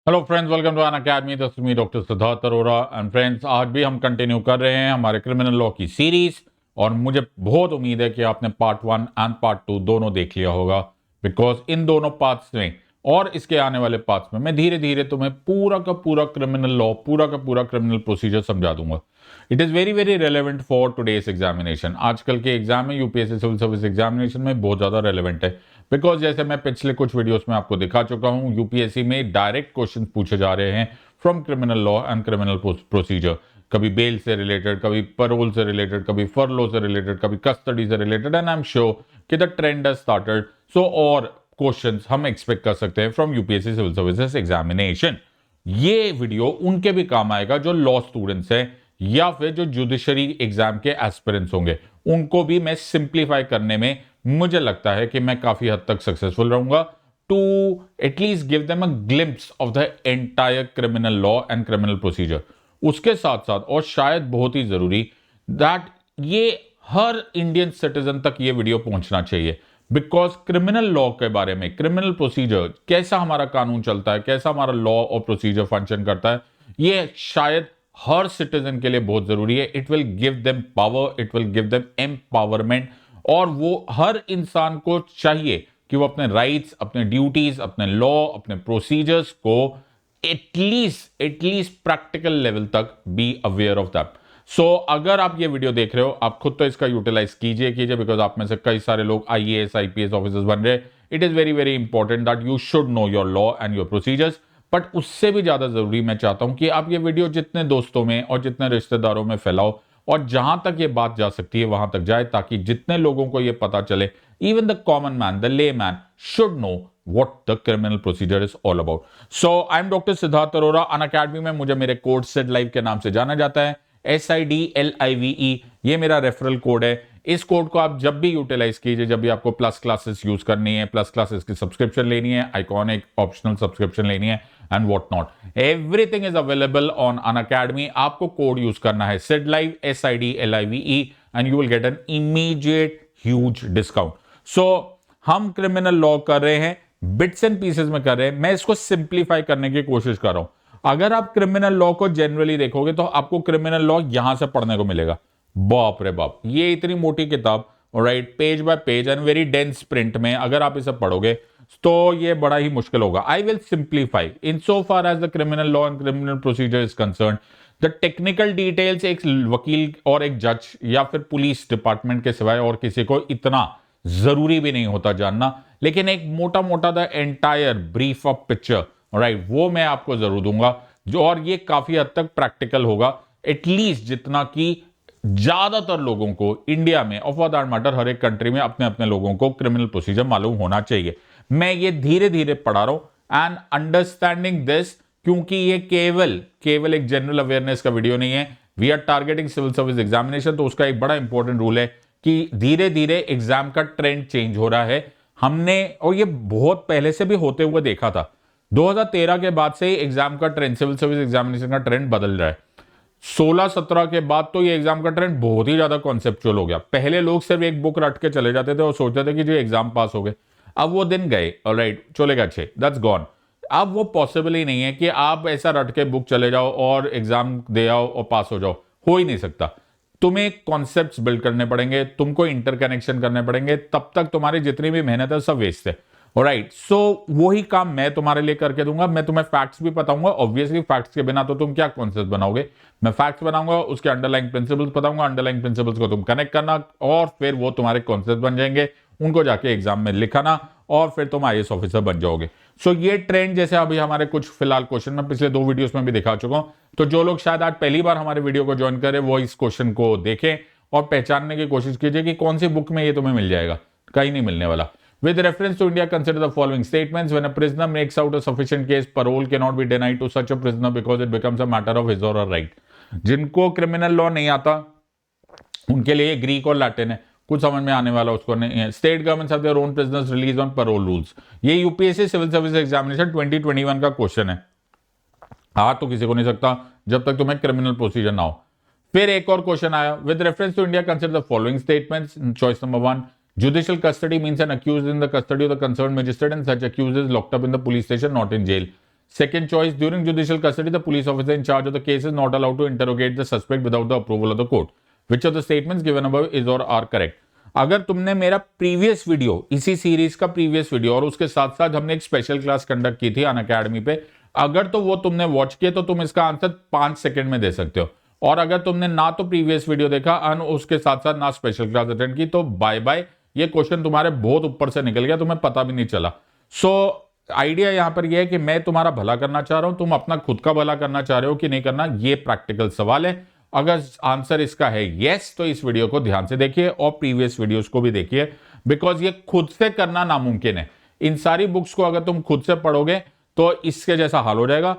Hello friends, welcome to Unacademy. This is me doctor Siddharth Arora and friends, आज भी हम continue कर रहे हैं हमारे क्रिमिनल लॉ की सीरीज। और मुझे बहुत उम्मीद है कि आपने पार्ट 1 एंड पार्ट 2 दोनों देख लिया होगा, बिकॉज इन दोनों पार्ट्स में और इसके आने वाले पार्ट्स में मैं धीरे धीरे तुम्हें पूरा का पूरा क्रिमिनल लॉ, पूरा का पूरा क्रिमिनल प्रोसीजर समझा दूंगा। It is very very relevant for today's examination. आजकल के एग्जाम में, यूपीएससी सिविल सर्विस एग्जामिनेशन में बहुत ज़्यादा रेलिवेंट है, बिकॉज जैसे मैं पिछले कुछ वीडियोस में आपको दिखा चुका हूं, यूपीएससी में डायरेक्ट क्वेश्चन पूछे जा रहे हैं from criminal law and criminal procedure. कभी बेल से रिलेटेड, कभी पैरोल से रिलेटेड, कभी फरलो से रिलेटेड, कभी कस्टडी से related, and I am sure कि the trend has started. So और क्वेश्चंस हम एक्सपेक्ट कर सकते हैं from UPSC civil services examination. ये वीडियो उनके भी काम आएगा जो लॉ स्टूडेंट्स हैं या फिर जो जुडिशरी एग्जाम के एस्पिरेंट्स होंगे। उनको भी मैं सिंप्लीफाई करने में मुझे लगता है कि मैं काफी हद तक सक्सेसफुल रहूंगा, to at least give them a glimpse of the entire criminal law and criminal procedure. उसके साथ साथ, और शायद बहुत ही जरूरी, दैट ये हर इंडियन सिटीजन तक ये वीडियो पहुंचना चाहिए, बिकॉज क्रिमिनल लॉ के बारे में, क्रिमिनल प्रोसीजर, कैसा हमारा कानून चलता है, कैसा हमारा लॉ और प्रोसीजर फंक्शन करता है, ये शायद हर सिटीजन के लिए बहुत जरूरी है। It will give them power, it will give them empowerment. और वो हर इंसान को चाहिए कि वो अपने राइट्स, अपने ड्यूटीज, अपने लॉ, अपने प्रोसीजर्स को एटलीस्ट प्रैक्टिकल लेवल तक बी अवेयर ऑफ दैट। सो अगर आप ये वीडियो देख रहे हो, आप खुद तो इसका यूटिलाइज कीजिए, बिकॉज आप में से कई सारे लोग आईएएस आईपीएस ऑफिसर्स बन रहे हैं। It is very very important that you should know your law and your procedures. But उससे भी ज्यादा जरूरी मैं चाहता हूं कि आप ये वीडियो जितने दोस्तों में और जितने रिश्तेदारों में फैलाओ, और जहां तक ये बात जा सकती है वहां तक जाए, ताकि जितने लोगों को ये पता चले, even the common man, the layman should know what the criminal procedure is all about. So I am doctor Siddharth Arora. Unacademy में मुझे मेरे कोड सेड लाइव के नाम से जाना जाता है, SIDLIVE। ये मेरा रेफरल कोड है। इस कोड को आप जब भी यूटिलाइज कीजिए, जब भी आपको प्लस क्लासेस यूज करनी है, प्लस क्लासेस की सब्सक्रिप्शन लेनी है, आइकॉनिक ऑप्शनल सब्सक्रिप्शन लेनी है, and what not, everything is available on Unacademy. आपको कोड यूज करना है SIDLIVE, SIDLIVE, and you will get an immediate huge discount. So हम क्रिमिनल लॉ कर रहे हैं, बिट्स एंड पीसेस में कर रहे हैं। मैं इसको सिंप्लीफाई करने की कोशिश कर रहा हूं। अगर आप क्रिमिनल लॉ को जनरली देखोगे तो आपको क्रिमिनल लॉ यहां से पढ़ने को मिलेगा। बाप रे बाप, ये इतनी मोटी किताब, right, page bye page and very dense print में अगर आप इसे पढ़ोगे तो ये बड़ा ही मुश्किल होगा। I will simplify in so far as the criminal law and criminal procedure is concern. The technical details एक वकील और एक जज या फिर पुलिस डिपार्टमेंट के सिवाय और किसी को इतना जरूरी भी नहीं होता जानना, लेकिन एक मोटा मोटा the entire brief of picture, right, वो मैं आपको जरूर दूंगा, जो और ये काफी हद तक प्रैक्टिकल होगा, एटलीस्ट जितना कि ज्यादातर लोगों को इंडिया में, और फॉर दैट मैटर हर एक कंट्री में, अपने अपने लोगों को क्रिमिनल प्रोसीजर मालूम होना चाहिए। मैं ये धीरे धीरे पढ़ा रहा हूं एंड अंडरस्टैंडिंग दिस, क्योंकि ये केवल एक जनरल अवेयरनेस का वीडियो नहीं है। We are targeting civil service examination, तो उसका एक बड़ा इंपॉर्टेंट रूल है कि धीरे धीरे एग्जाम का ट्रेंड चेंज हो रहा है। हमने, और ये बहुत पहले से भी होते हुए देखा था, 2013 के बाद से ही एग्जाम का ट्रेंड, सिविल सर्विस एग्जामिनेशन का ट्रेंड बदल रहा है। 16-17 के बाद तो ये एग्जाम का ट्रेंड बहुत ही ज्यादा कॉन्सेप्चुअल हो गया। पहले लोग सिर्फ एक बुक रट के चले जाते थे और सोचते थे कि जो एग्जाम पास हो गए। अब वो दिन गए, ऑलराइट, चलेगा अच्छे, दैट्स गॉन। अब वो पॉसिबल ही नहीं है कि आप ऐसा रट के बुक चले जाओ और एग्जाम दे आओ और पास हो जाओ, हो ही नहीं सकता। तुम्हें कॉन्सेप्ट्स बिल्ड करने पड़ेंगे, तुमको इंटरकनेक्शन करने पड़ेंगे, तब तक तुम्हारी जितनी भी मेहनत है सब वेस्ट है। राइट, सो वही काम मैं तुम्हारे लिए करके दूंगा। मैं तुम्हें फैक्ट्स भी बताऊंगा, ऑब्वियसली फैक्ट्स के बिना तो तुम क्या कॉन्सेप्ट बनाओगे। मैं फैक्ट्स बनाऊंगा, उसके अंडरलाइंग प्रिंसिपल्स बताऊंगा, अंडरलाइंग प्रिंसिपल्स को तुम कनेक्ट करना, और फिर वो तुम्हारे कॉन्सेप्ट बन जाएंगे, उनको जाके एग्जाम में लिखाना, और फिर तुम IAS ऑफिसर बन जाओगे। सो ये ट्रेंड, जैसे अभी हमारे कुछ फिलहाल क्वेश्चन में पिछले 2 वीडियोस में भी दिखा चुका हूं, तो जो लोग शायद आज पहली बार हमारे वीडियो को ज्वाइन करें वो इस क्वेश्चन को देखें और पहचानने की कोशिश कीजिए कि कौन सी बुक में ये तुम्हें मिल जाएगा। कहीं नहीं मिलने वाला। With reference to India, consider the following statements. When a prisoner makes out a sufficient case, parole cannot be denied to such a prisoner because it becomes a matter of his or her right. जिनको criminal law नहीं आता उनके लिए Greek और Latin है, कुछ समझ में आने वाला उसको नहीं है। State governments have their own prisoners release on parole rules. ये यूपीएससी सिविल सर्विस एग्जामिनेशन 2021 का क्वेश्चन है। आ तो किसी को नहीं सकता जब तक तुम्हें क्रिमिनल प्रोसीजर ना हो। फिर एक और क्वेश्चन आया, with reference to India consider the following statements. Choice number 1, judicial custody means an accused in the custody of the concerned magistrate and such accused is locked up in the police station, not in jail. Second choice, during judicial custody, the police officer in charge of the case is not allowed to interrogate the suspect without the approval of the court. Which of the statements given above is or are correct? अगर तुमने मेरा previous video, इसी series का previous video, और उसके साथ साथ हमने एक स्पेशल क्लास कंडक्ट की थी अनअकैडमी पे, अगर तो वो तुमने वॉच किया तो तुम इसका आंसर 5 सेकंड में दे सकते हो। और अगर तुमने ना तो प्रीवियस वीडियो देखा और उसके साथ साथ ना स्पेशल क्लास अटेंड की, तो बाय बाय, ये क्वेश्चन तुम्हारे बहुत ऊपर से निकल गया, तुम्हें पता भी नहीं चला। सो आइडिया यहां पर यह है कि मैं तुम्हारा भला करना चाह रहा हूं, तुम अपना खुद का भला करना चाह रहे हो कि नहीं करना, ये प्रैक्टिकल सवाल है। अगर आंसर इसका है यस, तो इस वीडियो को ध्यान से देखिए और प्रीवियस वीडियोस को भी देखिए, बिकॉज ये खुद से करना नामुमकिन है। इन सारी बुक्स को अगर तुम खुद से पढ़ोगे तो इसके जैसा हाल हो जाएगा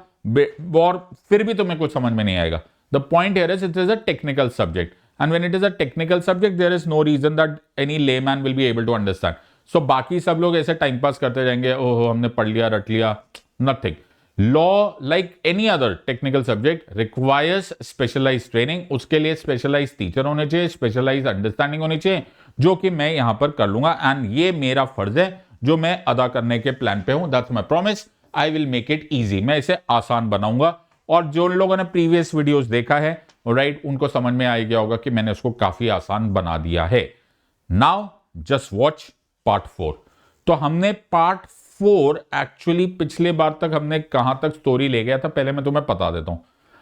और फिर भी तुम्हें कुछ समझ में नहीं आएगा। The point here is it is a technical subject, and when it is a technical subject there is no reason that any layman will be able to understand. So बाकी सब लोग ऐसे टाइम पास करते जाएंगे, ओहो हमने पढ़ लिया रट लिया, nothing. Law like any other technical subject requires specialised training, उसके लिए स्पेशलाइज्ड टीचर होने चाहिए, स्पेशलाइज्ड अंडरस्टैंडिंग होनी चाहिए, जो कि मैं यहां पर कर लूंगा, एंड ये मेरा फर्ज है जो मैं अदा करने के प्लान पे हूं। That's my promise, I will make it easy, मैं इसे आसान बनाऊंगा। और जो लोगों ने प्रीवियस वीडियोस देखा है राइट, उनको समझ में आ गया होगा कि मैंने उसको काफी आसान बना दिया है। Now just watch part 4। तो हमने पार्ट 4 एक्चुअली पिछले बार तक हमने कहां तक स्टोरी ले गया था, पहले मैं तुम्हें बता देता हूं।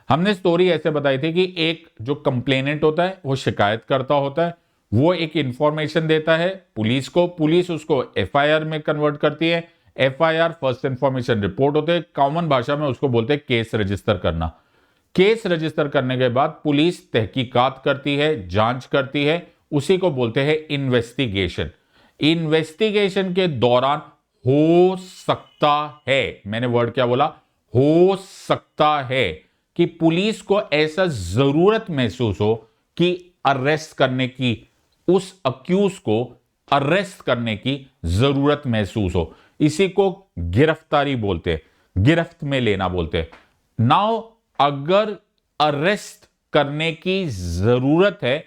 हमने स्टोरी ऐसे बताई थी कि एक जो कंप्लेनेंट होता है वो शिकायत करता होता है, वो एक इंफॉर्मेशन देता है पुलिस को, पुलिस उसको एफआईआर में कन्वर्ट करती है, एफआईआर फर्स्ट इंफॉर्मेशन रिपोर्ट होते हैं, कॉमन भाषा में उसको बोलते हैं केस रजिस्टर करना। केस रजिस्टर करने के बाद पुलिस तहकीकात करती है, जांच करती है, उसी को बोलते हैं इन्वेस्टिगेशन। इन्वेस्टिगेशन के दौरान हो सकता है, मैंने वर्ड क्या बोला, हो सकता है कि पुलिस को ऐसा जरूरत महसूस हो कि अरेस्ट करने की, उस अक्यूज को अरेस्ट करने की जरूरत महसूस हो। इसी को गिरफ्तारी बोलते हैं, गिरफ्त में लेना बोलते हैं। नाउ अगर अरेस्ट करने की जरूरत है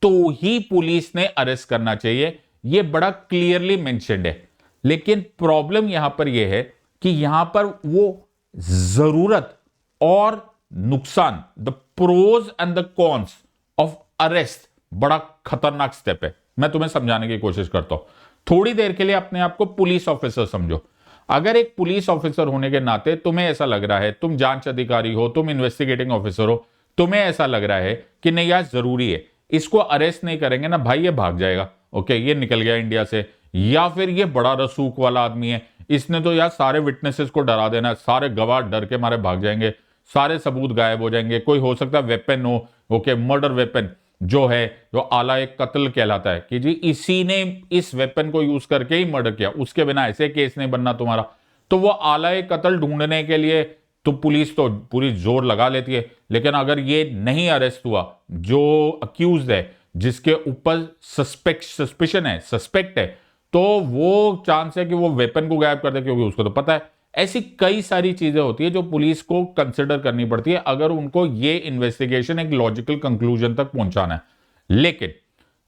तो ही पुलिस ने अरेस्ट करना चाहिए, यह बड़ा क्लियरली मेंशन्ड है। लेकिन प्रॉब्लम यहां पर यह है कि यहां पर वो जरूरत और नुकसान, the pros and the cons of arrest, बड़ा खतरनाक स्टेप है। मैं तुम्हें समझाने की कोशिश करता हूं। थोड़ी देर के लिए अपने आप को पुलिस ऑफिसर समझो। अगर एक पुलिस ऑफिसर होने के नाते तुम्हें ऐसा लग रहा है, तुम जांच अधिकारी हो, तुम इन्वेस्टिगेटिंग ऑफिसर हो, तुम्हें ऐसा लग रहा है कि नहीं यार जरूरी है, इसको अरेस्ट नहीं करेंगे ना भाई ये भाग जाएगा, ओके ये निकल गया इंडिया से, या फिर ये बड़ा रसूख वाला आदमी है, इसने तो यार सारे विटनेसेस को डरा देना, सारे गवाह डर के मारे भाग जाएंगे, सारे सबूत गायब हो जाएंगे, कोई हो सकता है वेपन हो, ओके मर्डर वेपन जो है, जो आला एक कत्ल कहलाता है कि जी इसी ने इस वेपन को यूज करके ही मर्डर किया, उसके बिना ऐसे केस नहीं बनना तुम्हारा। तो वो आला एक कत्ल ढूंढने के लिए तो पुलिस तो पूरी जोर लगा लेती है। लेकिन अगर ये नहीं अरेस्ट हुआ, जो अक्यूज है, जिसके ऊपर सस्पेक्ट है, तो वो चांस है कि वो वेपन को गायब कर दे, क्योंकि उसको तो पता है। ऐसी कई सारी चीजें होती है जो पुलिस को कंसिडर करनी पड़ती है अगर उनको ये इन्वेस्टिगेशन एक लॉजिकल कंक्लूजन तक पहुंचाना है। लेकिन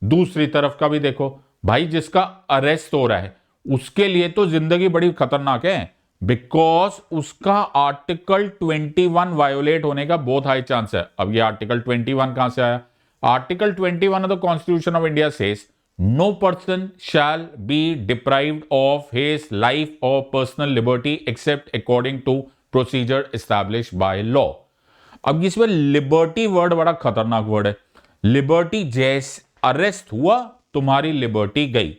दूसरी तरफ का भी देखो भाई, जिसका अरेस्ट हो रहा है उसके लिए तो जिंदगी बड़ी खतरनाक है, बिकॉज उसका आर्टिकल 21 वायोलेट होने का बहुत हाई चांस है। अब ये आर्टिकल 21 कहां से आया? Article 21 of the constitution of India says no person shall be deprived of his life or personal liberty except according to procedure established by law। अब इसमें लिबर्टी वर्ड बड़ा खतरनाक वर्ड है। लिबर्टी जैसे अरेस्ट हुआ तुम्हारी लिबर्टी गई।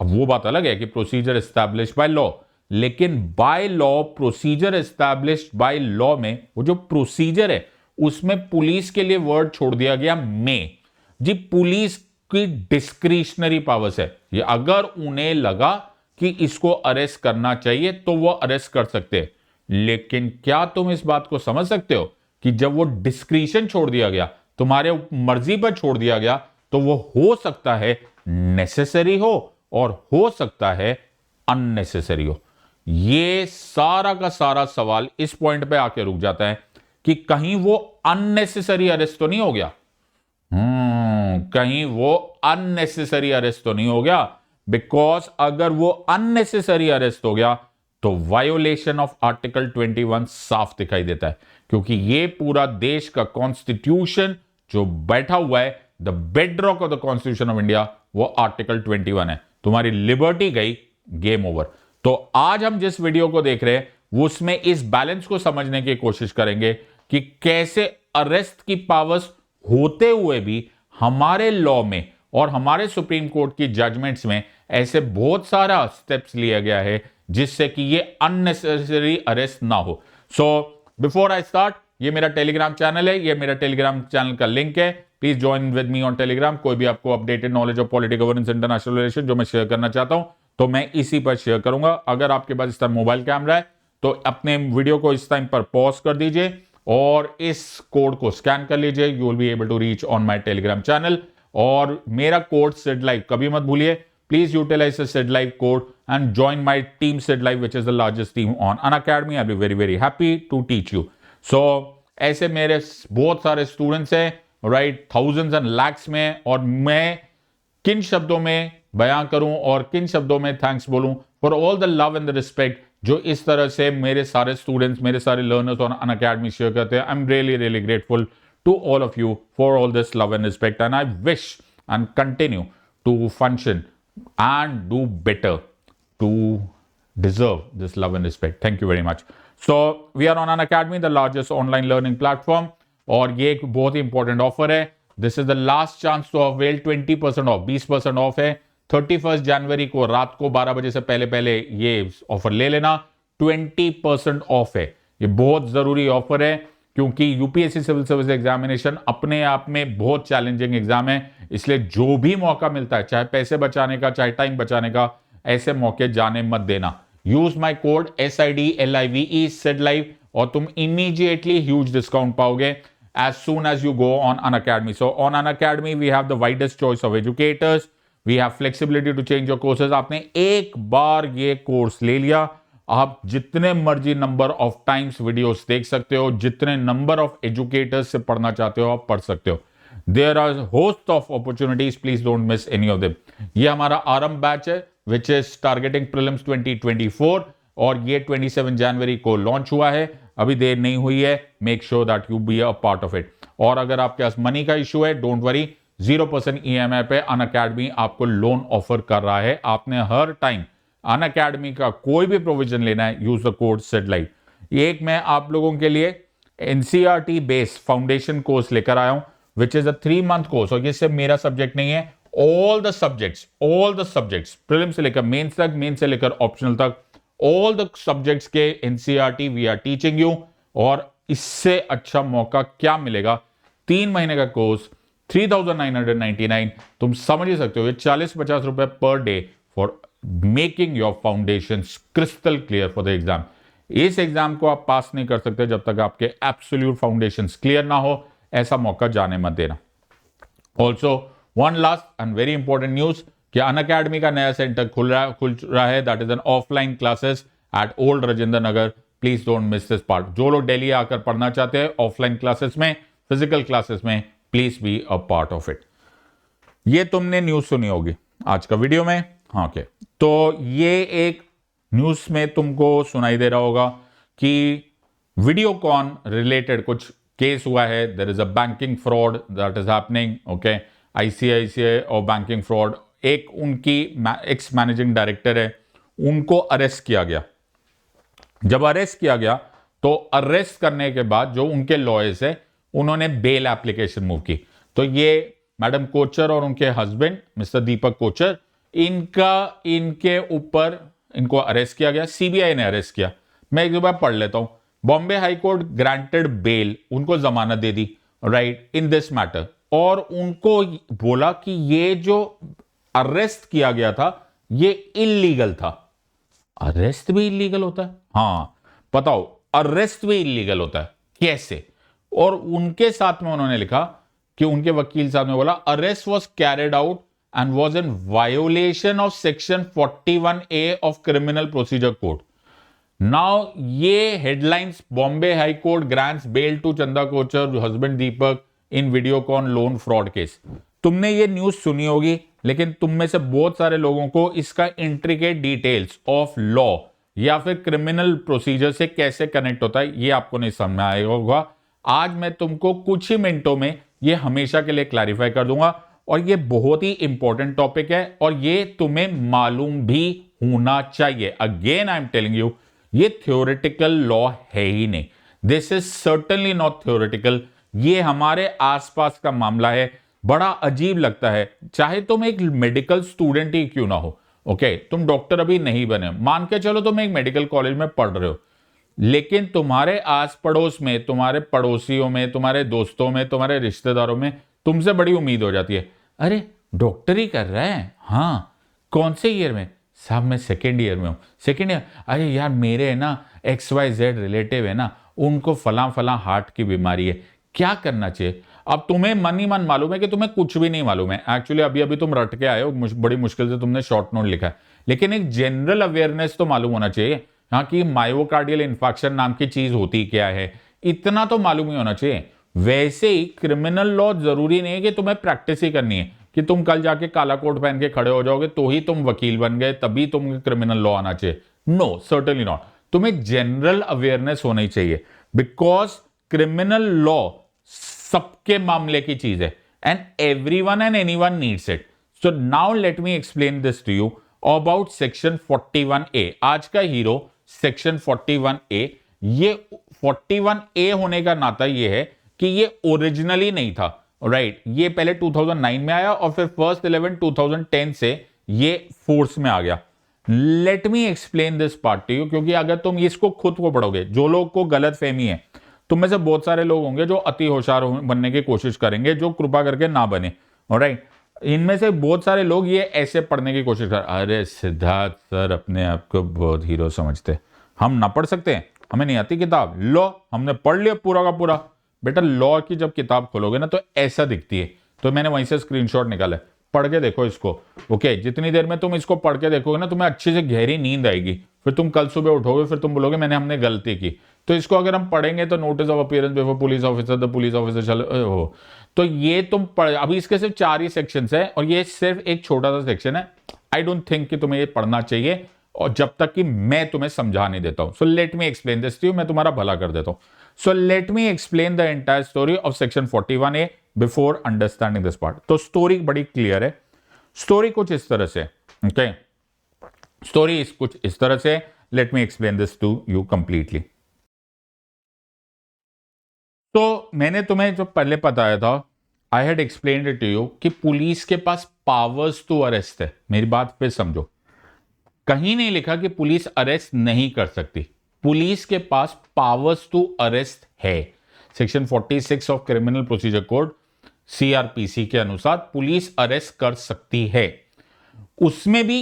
अब वो बात अलग है कि प्रोसीजर एस्टैब्लिश्ड बाय लॉ, लेकिन by law, procedure established by law में वो जो प्रोसीजर है उसमें पुलिस के लिए वर्ड छोड़ दिया गया में। जी पुलिस की डिस्क्रिशनरी पावर्स है, ये अगर उन्हें लगा कि इसको अरेस्ट करना चाहिए तो वो अरेस्ट कर सकते हैं। लेकिन क्या तुम इस बात को समझ सकते हो कि जब वो डिस्क्रिशन छोड़ दिया गया, तुम्हारे मर्जी पर छोड़ दिया गया, तो वो हो सकता है नेसेसरी हो और हो सकता है अननेसेसरी हो। ये सारा का सारा सवाल इस पॉइंट पे आके रुक जाता है कि कहीं वो अननेसेसरी अरेस्ट तो नहीं हो गया, कहीं वो अननेसेसरी अरेस्ट तो नहीं हो गया। बिकॉज अगर वो अननेसेसरी अरेस्ट हो गया तो वायोलेशन ऑफ आर्टिकल 21 साफ दिखाई देता है, क्योंकि ये पूरा देश का कॉन्स्टिट्यूशन जो बैठा हुआ है, the bedrock of the constitution of India, वो आर्टिकल 21 है। तुम्हारी लिबर्टी गई, गेम ओवर। तो आज हम जिस वीडियो को देख रहे हैं वो उसमें इस बैलेंस को समझने की कोशिश करेंगे कि कैसे अरेस्ट की पावर्स होते हुए भी हमारे लॉ में और हमारे सुप्रीम कोर्ट की जजमेंट्स में ऐसे बहुत सारा स्टेप्स लिया गया है जिससे कि ये अननेसेसरी अरेस्ट ना हो। सो बिफोर आई स्टार्ट, ये मेरा टेलीग्राम चैनल है, ये मेरा टेलीग्राम चैनल का लिंक है, please join with me on Telegram. कोई भी आपको updated knowledge of political governance, international relation जो मैं शेयर करना चाहता हूं तो मैं इसी पर शेयर करूंगा। अगर आपके पास इस टाइम मोबाइल कैमरा है तो अपने वीडियो को इस टाइम पर पॉज कर दीजिए और इस कोड को स्कैन कर लीजिए। You will be able to reach on my Telegram channel. और मेरा कोड सिड लाइव कभी मत भूलिए, please utilise the Sid live code and join my team Sid live which is the largest team on Unacademy. I will be very very happy to teach you. So ऐसे मेरे बहुत सारे students हैं, right, thousands and lakhs में, और मैं किन शब्दों में बयां करूं और किन शब्दों में थैंक्स बोलूं for all the love and the respect जो इस तरह से मेरे सारे स्टूडेंट्स, मेरे सारे लर्नर्स ऑन अनअकैडमी शेयर करते हैं। I am really really grateful to all of you for all this love and respect, and I wish and continue to function and do better to deserve this love and respect. Thank you very much. So we are on Unacademy, the largest online learning platform, और ये एक बहुत ही important offer है। This is the last chance to avail 20% off, 20% off है। 31 जनवरी को रात को 12 बजे से पहले पहले ये ऑफर ले लेना। 20% ऑफ है, ये बहुत जरूरी ऑफर है क्योंकि यूपीएससी सिविल सर्विस एग्जामिनेशन अपने आप में बहुत चैलेंजिंग एग्जाम है। इसलिए जो भी मौका मिलता है, चाहे पैसे बचाने का, चाहे टाइम बचाने का, ऐसे मौके जाने मत देना। Use my code SIDLIVE Sid live और तुम इमीडिएटली ह्यूज डिस्काउंट पाओगे as soon as you go on Unacademy. So on Unacademy we have the widest choice of educators, we have flexibility to change your courses. आपने एक बार ये course ले लिया, आप जितने मर्जी नंबर ऑफ टाइम्स वीडियोस देख सकते हो, जितने नंबर ऑफ एजुकेटर्स से पढ़ना चाहते हो आप पढ़ सकते हो। There are host of opportunities, please don't miss any of them. ये हमारा आरंभ बैच है विच इज टारगेटिंग प्रीलिम्स 2024 और ये 27 जनवरी को लॉन्च हुआ है। अभी देर नहीं हुई है, make sure that you B a part of it. और अगर आपके पास मनी का इशू है, डोंट वरी, 0% EMI पे अनअकैडमी आपको लोन ऑफर कर रहा है। आपने हर टाइम अनअकैडमी का कोई भी प्रोविजन लेना है, use the code Sid live. एक मैं आप लोगों के लिए NCERT बेस्ड फाउंडेशन कोर्स लेकर आया हूं which is a 3 month course, और ये सिर्फ मेरा सब्जेक्ट नहीं है, ऑल द सब्जेक्ट्स प्रीलिम से लेकर मेंस तक, मेंस से लेकर ऑप्शनल तक, ऑल द सब्जेक्ट्स के NCERT we are teaching you. और इससे अच्छा मौका क्या मिलेगा? 3 महीने का कोर्स 3999, तुम समझ ही सकते हो, ये 40-50 रुपए per day for making your foundation crystal clear for the exam. इस एग्जाम को आप पास नहीं कर सकते जब तक आपके एब्सोल्यूट फाउंडेशन क्लियर ना हो। ऐसा मौका जाने मत देना। Also one last and very important news कि अनअकैडमी का नया सेंटर खुल रहा है, that is an offline classes at old Rajendra Nagar. Please don't miss this part. जो लोग दिल्ली आकर पढ़ना चाहते हैं ऑफलाइन क्लासेस में, फिजिकल क्लासेस में, please be a part of it. ये तुमने न्यूज सुनी होगी आज का वीडियो में, हाँ के, तो ये एक न्यूज में तुमको सुनाई दे रहा होगा कि वीडियोकॉन रिलेटेड कुछ केस हुआ है। There is a banking fraud that is happening, okay, ICICI और बैंकिंग फ्रॉड। एक उनकी एक्स मैनेजिंग डायरेक्टर है, उनको अरेस्ट किया गया। जब अरेस्ट किया गया तो अरेस्ट करने के बाद जो उनके लॉयर्स है उन्होंने बेल एप्लीकेशन मूव की। तो ये मैडम कोचर और उनके हस्बैंड मिस्टर दीपक कोचर, इनके ऊपर इनको अरेस्ट किया गया, CBI ने अरेस्ट किया। मैं एक बार पढ़ लेता हूं। Bombay high court granted bail, उनको जमानत दे दी, राइट, इन दिस मैटर, और उनको बोला कि ये जो अरेस्ट किया गया था ये इल्लीगल था। अरेस्ट भी इल्लीगल होता है? हाँ, बताओ, अरेस्ट भी इल्लीगल होता है, कैसे? और उनके साथ में उन्होंने लिखा कि उनके वकील साहब ने बोला arrest was carried out and was in violation of section 41A of criminal procedure code. Now ये headlines, Bombay high court grants bail to Chanda Kochhar husband Deepak in Videocon loan fraud case. तुमने ये न्यूज सुनी होगी, लेकिन तुम में से बहुत सारे लोगों को इसका इंट्रिकेट डिटेल्स ऑफ लॉ या फिर क्रिमिनल प्रोसीजर से कैसे कनेक्ट होता है, ये आपको नहीं समझ में आएगा होगा। आज मैं तुमको कुछ ही मिनटों में ये हमेशा के लिए क्लैरिफाई कर दूंगा, और ये बहुत ही इंपॉर्टेंट टॉपिक है और ये तुम्हें मालूम भी होना चाहिए। Again I am telling you, ये थ्योरेटिकल लॉ है ही नहीं। This is certainly not theoretical. ये हमारे आसपास का मामला है। बड़ा अजीब लगता है, चाहे तुम एक मेडिकल स्टूडेंट ही क्यों ना हो, ओके, तुम डॉक्टर अभी नहीं बने, मान के चलो तुम एक मेडिकल कॉलेज में पढ़ रहे हो, लेकिन तुम्हारे आस पड़ोस में, तुम्हारे पड़ोसियों में, तुम्हारे दोस्तों में, तुम्हारे रिश्तेदारों में तुमसे बड़ी उम्मीद हो जाती है, अरे डॉक्टर ही कर रहा है, हाँ कौन से ईयर में, साहब मैं सेकेंड ईयर में हूँ। सेकेंड ईयर, अरे यार मेरे है ना XYZ रिलेटिव है ना, उनको फला फला हार्ट की बीमारी है, क्या करना चाहिए। अब तुम्हें मन ही मन मालूम है कि तुम्हें कुछ भी नहीं मालूम है, एक्चुअली अभी अभी तुम रट के आए हो, बड़ी मुश्किल से तुमने शॉर्ट नोट लिखा है, लेकिन एक जनरल अवेयरनेस तो मालूम होना चाहिए, हाँ, कि मायोकार्डियल इन्फेक्शन नाम की चीज होती क्या है, इतना तो मालूम ही होना चाहिए। वैसे ही क्रिमिनल लॉ जरूरी नहीं है कि तुम्हें प्रैक्टिस ही करनी है, कि तुम कल जाके काला कोट पहन के खड़े हो जाओगे तो ही तुम वकील बन गए, तभी तुम क्रिमिनल लॉ आना चाहिए। No, certainly not. तुम्हें जनरल अवेयरनेस होनी चाहिए, बिकॉज क्रिमिनल लॉ सबके मामले की चीज है, and everyone and anyone needs it. So now let me explain this to you about section 41A। आज का हीरो सेक्शन 41A। ये 41A होने का नाता ये है कि ये ओरिजिनली नहीं था, राइट, ये पहले 2009 में आया और फिर 1/11/2010 से ये फोर्स में आ गया। Late me explain this part two you, क्योंकि अगर तुम इसको खुद को पढ़ोगे, जो लोग को गलत फहमी है, तुम में से बहुत सारे लोग होंगे जो अति होशियार बनने की कोशिश करेंगे, जो कृपा करके ना बने, ऑलराइट। इनमें से बहुत सारे लोग ये ऐसे पढ़ने की कोशिश कर, अरे सिद्धार्थ सर अपने आप को बहुत हीरो समझते, हम ना पढ़ सकते हैं, हमें नहीं आती किताब, लो हमने पढ़ लिया पूरा का पूरा। बेटा लॉ की जब किताब खोलोगे ना तो ऐसा दिखती है, तो मैंने वहीं से स्क्रीनशॉट निकाला है, पढ़ के देखो इसको, ओके। जितनी देर में तुम इसको पढ़ के देखोगे ना, तुम्हें अच्छी से गहरी नींद आएगी, फिर तुम कल सुबह उठोगे, फिर तुम बोलोगे हमने गलती की। तो इसको अगर हम पढ़ेंगे तो notice of appearance before police officer, the police officer चलो हो, तो ये तुम पढ़, अभी इसके सिर्फ 4 ही सेक्शंस है और ये सिर्फ एक छोटा सा सेक्शन है। आई डोंट थिंक कि तुम्हें ये पढ़ना चाहिए, और जब तक कि मैं तुम्हें समझा नहीं देता हूं। So let me explain this to you, मैं तुम्हारा भला कर देता हूं। So let me explain the entire story of section 41A before understanding this part. तो स्टोरी बड़ी क्लियर है। स्टोरी कुछ इस तरह से, ओके, स्टोरी कुछ इस तरह से, let me explain this to you completely. तो मैंने तुम्हें जो पहले बताया था, I had explained it to you, कि पुलिस के पास पावर्स टू अरेस्ट है। मेरी बात फिर समझो, कहीं नहीं लिखा कि पुलिस अरेस्ट नहीं कर सकती, पुलिस के पास पावर्स टू अरेस्ट है। Section 46 of criminal procedure code CRPC के अनुसार पुलिस अरेस्ट कर सकती है। उसमें भी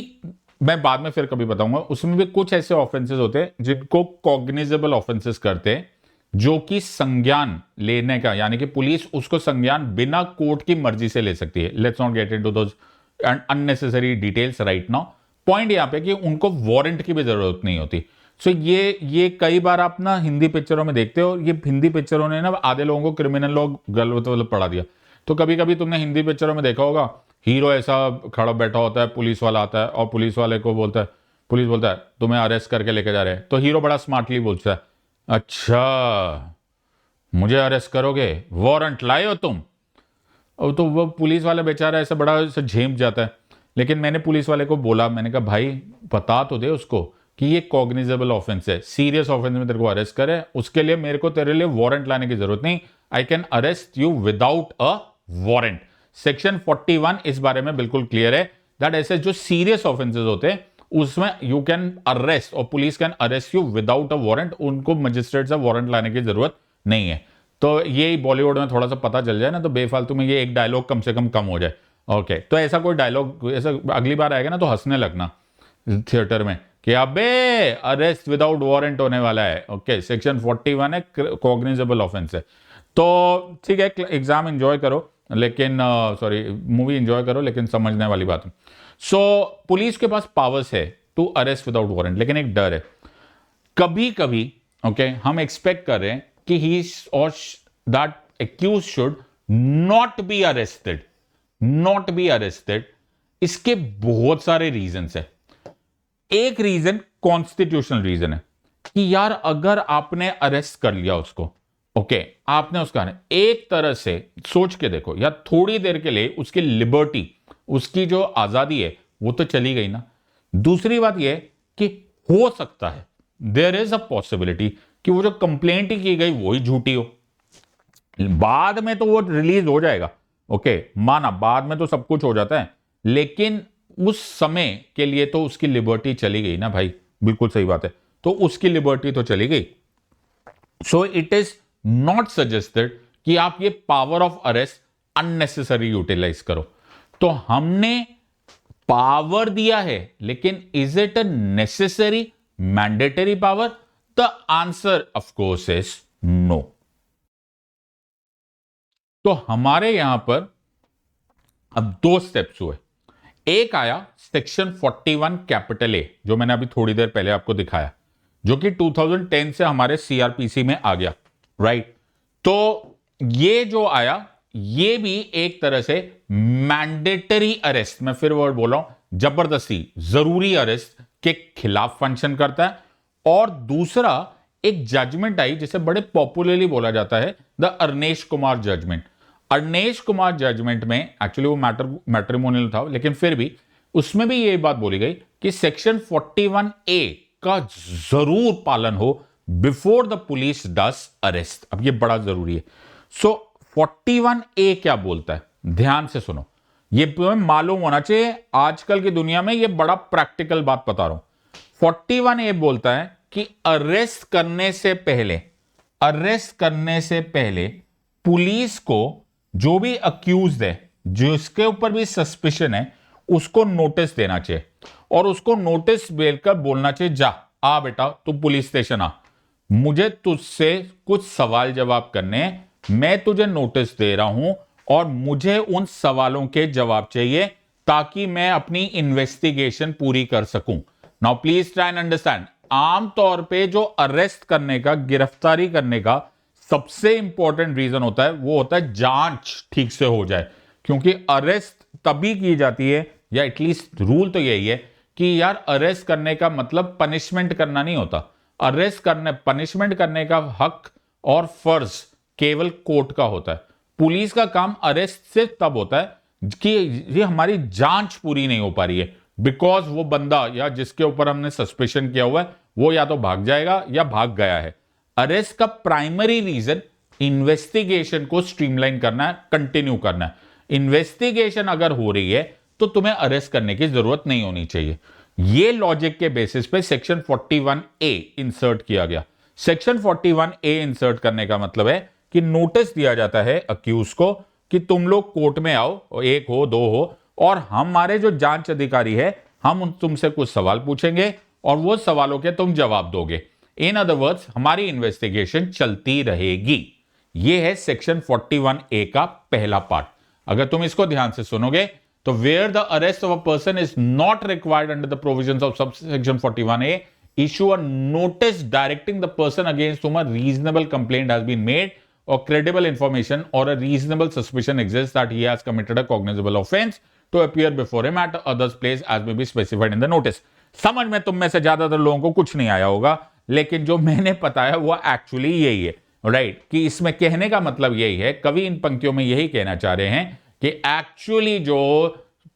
मैं बाद में फिर कभी बताऊंगा, उसमें भी कुछ ऐसे ऑफेंसेस होते हैं जिनको कॉग्निजेबल ऑफेंसेस करते हैं, जो कि संज्ञान लेने का, यानी कि पुलिस उसको संज्ञान बिना कोर्ट की मर्जी से ले सकती है। Let's not get into those unnecessary details right now. Point यहां पे कि उनको वारंट की भी जरूरत नहीं होती। सो ये कई बार आप ना हिंदी पिक्चरों में देखते हो, ये हिंदी पिक्चरों ने ना आधे लोगों को क्रिमिनल लॉ गलत पढ़ा दिया। तो कभी कभी तुमने हिंदी पिक्चरों में देखा होगा, हीरो ऐसा खड़ा बैठा होता है, पुलिस वाला आता है और पुलिस वाले को बोलता है, पुलिस बोलता है तुम्हें अरेस्ट करके लेके जा रहे हैं, तो हीरो बड़ा स्मार्टली बोलता है, अच्छा मुझे अरेस्ट करोगे, वारंट लाए हो तुम। और तो वो पुलिस वाला बेचारा ऐसा बड़ा ऐसा झेम जाता है। लेकिन मैंने पुलिस वाले को बोला, मैंने कहा भाई बता तो दे उसको कि ये कॉग्निजेबल ऑफेंस है, सीरियस ऑफेंस में तेरे को अरेस्ट करे, उसके लिए मेरे को तेरे लिए वारंट लाने की जरूरत नहीं, I can arrest you without a warrant. Section 41 इस बारे में बिल्कुल क्लियर है, दैट ऐसे जो सीरियस ऑफेंसेस होते हैं उसमें यू कैन अरेस्ट, और police can arrest you without a warrant, उनको मजिस्ट्रेट से वारंट लाने की जरूरत नहीं है। तो ये बॉलीवुड में थोड़ा सा पता चल जाए ना, तो बेफालतू में ये एक डायलॉग कम से कम हो जाए, ओके। तो ऐसा कोई डायलॉग ऐसा अगली बार आएगा ना तो हंसने लगना थिएटर में कि अबे अरेस्ट विदाउट वारंट होने वाला है, ओके। सेक्शन 41 है, कॉग्निजेबल ऑफेंस है। तो ठीक है, एग्जाम एंजॉय करो, लेकिन सॉरी मूवी एंजॉय करो, लेकिन समझने वाली बात है। सो पुलिस के पास पावर्स है टू अरेस्ट विदाउट वारंट, लेकिन एक डर है, कभी कभी ओके हम एक्सपेक्ट कर रहे हैं कि ही और that accuse should not be arrested, not be arrested. इसके बहुत सारे रीजंस है। एक रीजन कॉन्स्टिट्यूशनल रीजन है कि यार अगर आपने अरेस्ट कर लिया उसको, ओके, आपने उसका एक तरह से सोच के देखो यार, थोड़ी देर के लिए उसकी लिबर्टी, उसकी जो आजादी है वो तो चली गई ना। दूसरी बात यह कि हो सकता है, देयर इज अ पॉसिबिलिटी कि वो जो कंप्लेंट ही की गई वो ही झूठी हो। बाद में तो वो रिलीज हो जाएगा, ओके, माना बाद में तो सब कुछ हो जाता है, लेकिन उस समय के लिए तो उसकी लिबर्टी चली गई ना भाई। बिल्कुल सही बात है, तो उसकी लिबर्टी तो चली गई। So it is not suggested कि आप ये power of arrest unnecessary utilise करो। तो हमने पावर दिया है, लेकिन is it a necessary mandatory power? The answer of course is no. तो हमारे यहां पर अब दो स्टेप्स हुए। एक आया सेक्शन 41 कैपिटल ए, जो मैंने अभी थोड़ी देर पहले आपको दिखाया, जो कि 2010 से हमारे सीआरपीसी में आ गया, राइट। तो ये जो आया, ये भी एक तरह से मैंडेटरी अरेस्ट, मैं फिर वर्ड बोल रहा हूं, जबरदस्ती जरूरी अरेस्ट के खिलाफ फंक्शन करता है। और दूसरा एक जजमेंट आई जिसे बड़े पॉपुलरली बोला जाता है the Arnesh Kumar judgement. Arnesh Kumar judgement में एक्चुअली वो मैट्रिमोनियल था, लेकिन फिर भी उसमें भी ये बात बोली गई कि सेक्शन 41 ए का जरूर पालन हो before the police does arrest. अब ये बड़ा जरूरी है। सो 41 ए क्या बोलता है, ध्यान से सुनो, ये तुम्हें मालूम होना चाहिए। आजकल की दुनिया में ये बड़ा प्रैक्टिकल बात बता रहा हूं। 41 ए बोलता है कि अरेस्ट करने से पहले पुलिस को जो भी अक्यूज्ड है, जिसके ऊपर भी सस्पिशन है, उसको नोटिस देना चाहिए और उसको नोटिस देकर बोलना चाहिए, जा आ बेटा तू पुलिस स्टेशन आ, मुझे तुझसे कुछ सवाल जवाब करने, मैं तुझे नोटिस दे रहा हूं और मुझे उन सवालों के जवाब चाहिए ताकि मैं अपनी इन्वेस्टिगेशन पूरी कर सकूं। Now please try and understand, आमतौर पे जो अरेस्ट करने का, गिरफ्तारी करने का सबसे इंपॉर्टेंट रीजन होता है, वो होता है जांच ठीक से हो जाए। क्योंकि अरेस्ट तभी की जाती है, या एटलीस्ट रूल तो यही है कि यार अरेस्ट करने का मतलब पनिशमेंट करना नहीं होता। पनिशमेंट करने का हक और फर्ज केवल कोर्ट का होता है। पुलिस का काम अरेस्ट सिर्फ तब होता है कि ये हमारी जांच पूरी नहीं हो पा रही है, बिकॉज वो बंदा या जिसके ऊपर हमने सस्पेशन किया हुआ है वो या तो भाग जाएगा या भाग गया है। अरेस्ट का प्राइमरी रीजन इन्वेस्टिगेशन को स्ट्रीमलाइन करना है, कंटिन्यू करना है। इन्वेस्टिगेशन अगर हो रही है तो तुम्हें अरेस्ट करने की जरूरत नहीं होनी चाहिए। ये लॉजिक के बेसिस पे सेक्शन 41 ए इंसर्ट किया गया। सेक्शन 41 ए इंसर्ट करने का मतलब है कि नोटिस दिया जाता है अक्यूज को कि तुम लोग कोर्ट में आओ, एक हो दो हो, और हमारे जो जांच अधिकारी है हम तुमसे कुछ सवाल पूछेंगे और वो सवालों के तुम जवाब दोगे। इन अदर वर्ड्स हमारी इन्वेस्टिगेशन चलती रहेगी। यह है सेक्शन 41 ए का पहला पार्ट। अगर तुम इसको ध्यान से सुनोगे तो where the arrest of a person is not required under the provisions of subsection 41 A, issue a notice directing the person against whom a reasonable complaint has been made or credible information or a reasonable suspicion exists that he has committed a cognizable offense to appear before him at others place as may be specified in the notice। समझ में तुम में से ज्यादातर लोगों को कुछ नहीं आया होगा, लेकिन जो मैंने बताया वो एक्चुअली यही है, राइट। कि इसमें कहने का मतलब यही है, कवि इन पंक्तियों में यही कहना चाह रहे हैं कि एक्चुअली जो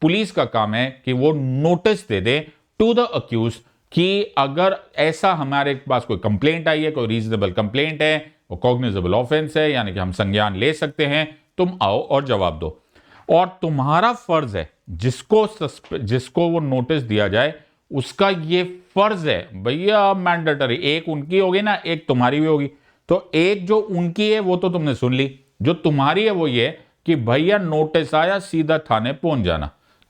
पुलिस का काम है कि वो नोटिस दे दे टू द अक्यूज कि अगर ऐसा हमारे पास कोई कंप्लेंट आई है, कोई रीजनेबल कंप्लेंट है, वो कॉग्निजेबल ऑफेंस है, यानी कि हम संज्ञान ले सकते हैं, तुम आओ और जवाब दो। और तुम्हारा फर्ज है, जिसको वो नोटिस दिया जाए उसका ये फर्ज है भैया मैंडेटरी, एक उनकी होगी ना, एक तुम्हारी भी होगी। तो एक जो उनकी है वो तो तुमने सुन ली, जो तुम्हारी है वो ये कि भैया नोटिस आया सीधा थाने पहुंच जाना,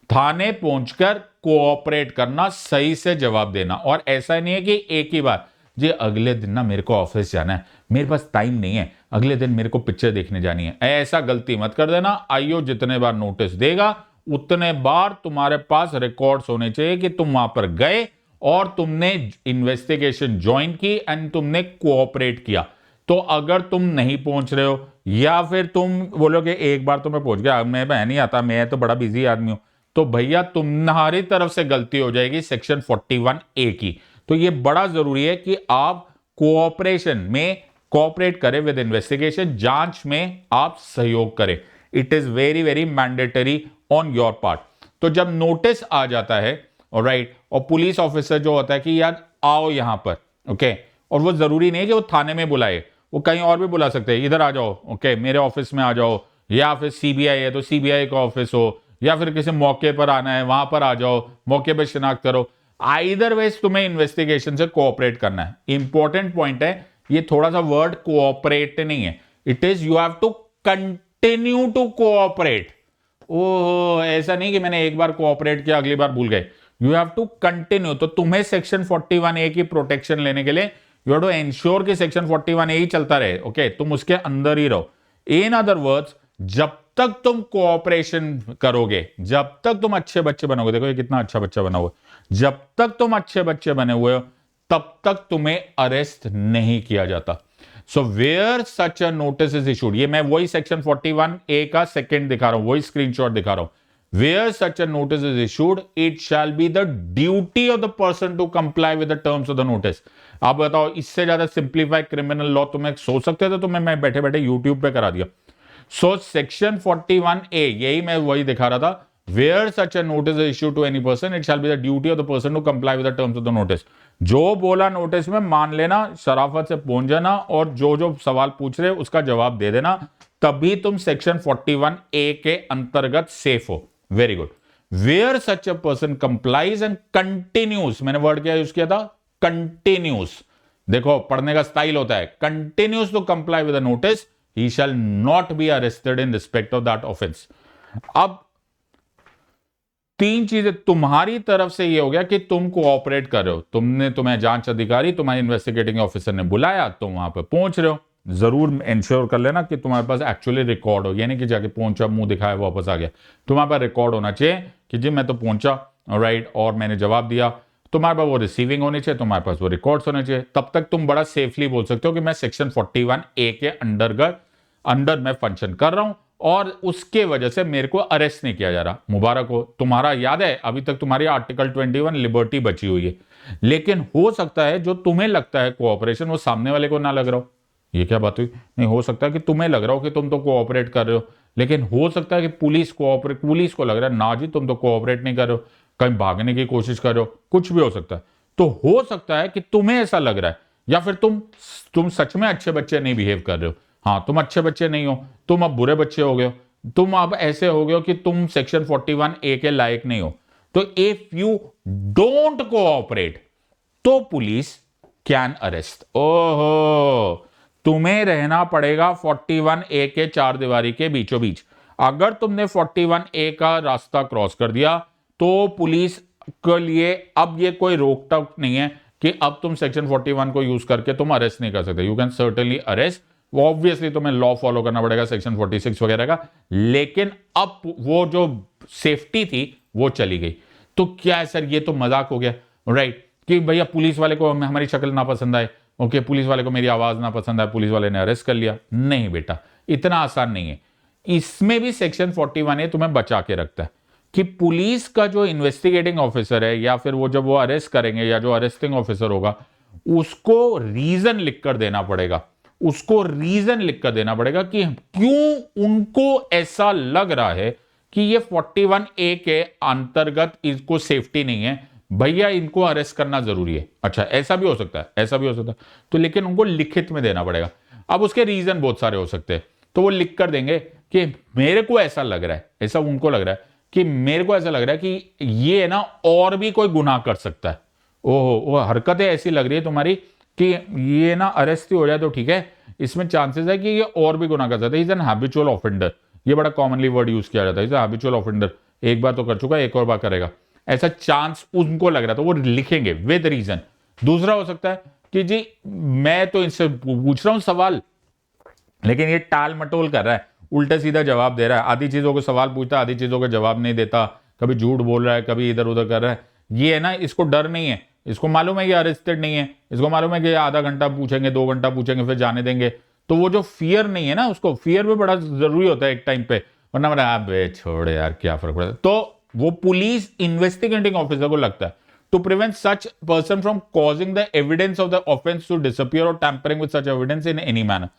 थाने पहुंचकर कोऑपरेट करना, सही से जवाब देना। और ऐसा नहीं है कि एक ही बार जी अगले दिन ना मेरे को ऑफिस जाना है, मेरे पास टाइम नहीं है, अगले दिन मेरे को पिक्चर देखने जानी है, ऐसा गलती मत कर देना। आईओ जितने बार नोटिस देगा उतने बार तुम्हारे पास रिकॉर्ड्स होने चाहिए कि तुम वहां पर गए और तुमने इन्वेस्टिगेशन ज्वाइन की एंड तुमने कोऑपरेट किया। तो अगर तुम नहीं पहुंच रहे हो या फिर तुम बोलोगे एक बार तो मैं पहुंच गया, मैं नहीं आता, मैं तो बड़ा बिजी आदमी हूं, तो भैया तुम्हारी तरफ से गलती हो जाएगी सेक्शन 41A की। तो ये बड़ा जरूरी है कि आप कोऑपरेशन में कोऑपरेट करें विद इन्वेस्टिगेशन, जांच में आप सहयोग करें। It is very very mandatory on your part. तो जब नोटिस आ जाता है, ऑलराइट, और पुलिस ऑफिसर जो होता है कि यार आओ यहां पर, ओके, और वो जरूरी नहीं है कि वो थाने में बुलाए, वो कहीं और भी बुला सकते हैं, इधर आ जाओ, ओके, मेरे ऑफिस में आ जाओ, या फिर सीबीआई है तो सीबीआई का ऑफिस हो, या फिर किसी मौके पर आना है वहां पर आ जाओ, मौके पर शिनाख्त करो। आइदर वेज तुम्हें इन्वेस्टिगेशन से कोऑपरेट करना है। इंपॉर्टेंट पॉइंट है, ये थोड़ा सा वर्ड कोऑपरेट नहीं है, it is you have to continue to cooperate. Oh, ऐसा नहीं कि मैंने एक बार कोऑपरेट किया अगली बार भूल गए, यू हैव टू कंटिन्यू। तो तुम्हें सेक्शन 41A की प्रोटेक्शन लेने के लिए यू हैव टू एंश्योर कि सेक्शन 41A ही चलता रहे, ओके, तुम उसके अंदर ही रहो। इन अदर वर्ड्स, जब तक तुम कोऑपरेशन करोगे, जब तक तुम अच्छे बच्चे बनोगे, देखो ये कितना अच्छा बच्चा बना हुआ, जब तक तुम अच्छे बच्चे बने हुए हो तब तक तुम्हें अरेस्ट नहीं किया जाता। So where such a notice is issued, ये मैं वही सेक्शन 41A का सेकंड दिखा रहा हूं, वही स्क्रीनशॉट दिखा रहा हूं। Where such a notice is issued, it shall be the duty of the person to comply with the terms of the notice. आप बताओ, इससे ज्यादा सिंप्लीफाइड क्रिमिनल लॉ तुम्हें सोच सकते थे, तो मैं बैठे बैठे यूट्यूब पे करा दिया। सो सेक्शन 41A, यही मैं वही दिखा रहा था, where such a notice is issued to any person, it shall be the duty of the person to comply with the terms of the notice. जो बोला नोटिस में मान लेना, शराफत से पहुंच जाना, और जो जो सवाल पूछ रहे उसका जवाब दे देना, तभी तुम सेक्शन 41A के अंतर्गत सेफ हो। Very good. Where such a person complies and continues, मैंने वर्ड क्या यूज किया था, कंटिन्यूस। देखो पढ़ने का स्टाइल होता है, continues to comply with the notice, he shall not be arrested in respect of that offense। अब तीन चीजें तुम्हारी तरफ से ये हो गया कि तुम कोऑपरेट कर रहे हो, तुम्हें जांच अधिकारी, तुम्हारे इन्वेस्टिगेटिंग ऑफिसर ने बुलाया, तुम वहां पर पहुंच रहे हो। जरूर इंश्योर कर लेना कि तुम्हारे पास एक्चुअली रिकॉर्ड हो, यानी कि जाके पहुंचा, मुंह दिखाया, वापस आ गया, तुम्हारे पास रिकॉर्ड होना चाहिए कि जी मैं तो पहुंचा, राइट, और मैंने जवाब दिया। तुम्हारे पास वो रिसीविंग होनी चाहिए, तुम्हारे पास वो रिकॉर्ड्स होने चाहिए। तब तक तुम बड़ा सेफली बोल सकते हो कि मैं सेक्शन 41A के अंडर में फंक्शन कर रहा हूं, और उसके वजह से मेरे को अरेस्ट नहीं किया जा रहा। मुबारक हो, तुम्हारा याद है अभी तक तुम्हारी आर्टिकल 21 लिबर्टी बची हुई है। लेकिन हो सकता है जो तुम्हें लगता है कोऑपरेशन, वो सामने वाले को ना लग रहा हो। ये क्या बात हुई? नहीं, हो सकता है कि तुम्हें लग रहा हो कि तुम तो कोऑपरेट कर रहे हो, लेकिन हो सकता है कि पुलिस को लग रहा है ना जी तुम तो कोऑपरेट नहीं कर रहे हो, कहीं भागने की कोशिश कर रहे हो, कुछ भी हो सकता है। तो हो सकता है कि तुम्हें ऐसा लग रहा है, या फिर तुम सच में अच्छे बच्चे नहीं बिहेव कर रहे हो। हाँ, तुम अच्छे बच्चे नहीं हो, तुम अब बुरे बच्चे हो गए, तुम अब ऐसे हो गए कि तुम सेक्शन 41A के लायक नहीं हो। तो इफ यू डोंट कोऑपरेट तो पुलिस कैन अरेस्ट। ओहो, तुम्हें रहना पड़ेगा 41A के चार दीवारी के बीचों बीच। अगर तुमने 41A का रास्ता क्रॉस कर दिया तो पुलिस के लिए अब ये कोई रोक टोक नहीं है कि अब तुम सेक्शन 41 को यूज करके तुम अरेस्ट नहीं कर सकते। You can certainly arrest, obviously तुम्हें लॉ फॉलो करना पड़ेगा सेक्शन 46 वगैरह का, लेकिन अब वो जो सेफ्टी थी वो चली गई। तो क्या है सर, ये तो मजाक हो गया, राइट, कि भैया पुलिस वाले को हमारी शक्ल ना पसंद आए, ओके, पुलिस वाले को मेरी आवाज ना पसंद आए, पुलिस वाले ने अरेस्ट कर लिया। नहीं बेटा, इतना आसान नहीं है। इसमें भी सेक्शन 41A तुम्हें बचा के रखता है कि पुलिस का जो इन्वेस्टिगेटिंग ऑफिसर है, या फिर वो जब वो अरेस्ट करेंगे, या जो अरेस्टिंग ऑफिसर होगा, उसको रीजन लिखकर देना पड़ेगा, उसको रीजन लिखकर देना पड़ेगा कि क्यों उनको ऐसा लग रहा है कि ये 41A के अंतर्गत इसको सेफ्टी नहीं है, भैया इनको अरेस्ट करना जरूरी है। अच्छा, ऐसा भी हो सकता है, ऐसा भी हो सकता है, तो लेकिन उनको लिखित में देना पड़ेगा। अब उसके रीजन बहुत सारे हो सकते हैं, तो वो लिख कर देंगे कि मेरे को ऐसा लग रहा है, ऐसा उनको लग रहा है कि मेरे को ऐसा लग रहा है कि ये ना और भी कोई गुनाह कर सकता है। ओहो, वो हरकतें ऐसी लग रही है तुम्हारी कि ये ना अरेस्ट हो जाए तो ठीक है, इसमें चांसेस है कि ये और भी गुनाह कर सकता है। इज एन हैबिचुअल ऑफेंडर, ये बड़ा कॉमनली वर्ड यूज किया जाता है, इज एन हैबिचुअल ऑफेंडर, एक बार तो कर चुका है, एक और बार करेगा, ऐसा चांस उनको लग रहा था, वो लिखेंगे विद रीजन। दूसरा हो सकता है कि जी मैं तो इनसे पूछ रहा हूं सवाल, लेकिन ये टाल मटोल कर रहा है, उल्टा सीधा जवाब दे रहा है, आधी चीजों को सवाल पूछता, आधी चीजों का जवाब नहीं देता, कभी झूठ बोल रहा है, कभी इधर उधर कर रहा है। ये है ना, इसको डर नहीं है, इसको मालूम है कि अरेस्टेड नहीं है, इसको मालूम है कि आधा घंटा पूछेंगे, 2 घंटा पूछेंगे, फिर जाने देंगे। तो वो जो फियर नहीं है ना, उसको फियर भी बड़ा जरूरी होता है एक टाइम पे, वरना मेरा आप छोड़ यार क्या फर्क पड़ता है। तो वो पुलिस इन्वेस्टिगेटिंग ऑफिसर को लगता है to prevent such person from causing the evidence of the offence to disappear और tampering with such evidence in any manner.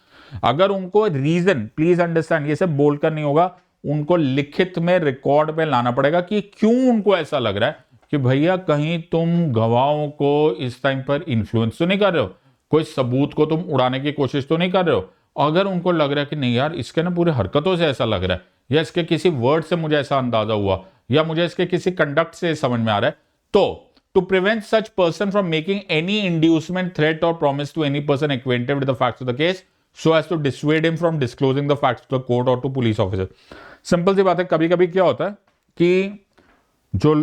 अगर उनको रीजन, प्लीज अंडरस्टैंड, ये सब बोलकर नहीं होगा, उनको लिखित में रिकॉर्ड पे लाना पड़ेगा कि क्यों उनको ऐसा लग रहा है कि भैया कहीं तुम गवाहों को इस टाइम पर इन्फ्लुएंस तो नहीं कर रहे हो, कोई सबूत को तुम उड़ाने की कोशिश तो नहीं कर रहे हो। अगर उनको लग रहा है कि नहीं यार इसके ना पूरे हरकतों से ऐसा लग रहा है, या इसके किसी वर्ड से मुझे ऐसा अंदाजा हुआ, या मुझे इसके किसी कंडक्ट से समझ में आ रहा है, तो to prevent such person from making any inducement, threat or promise to any person acquainted with the facts of the case so as to dissuade him from disclosing the facts to the court or to police officer। Simple सी बात है, कभी कभी क्या होता है कि जो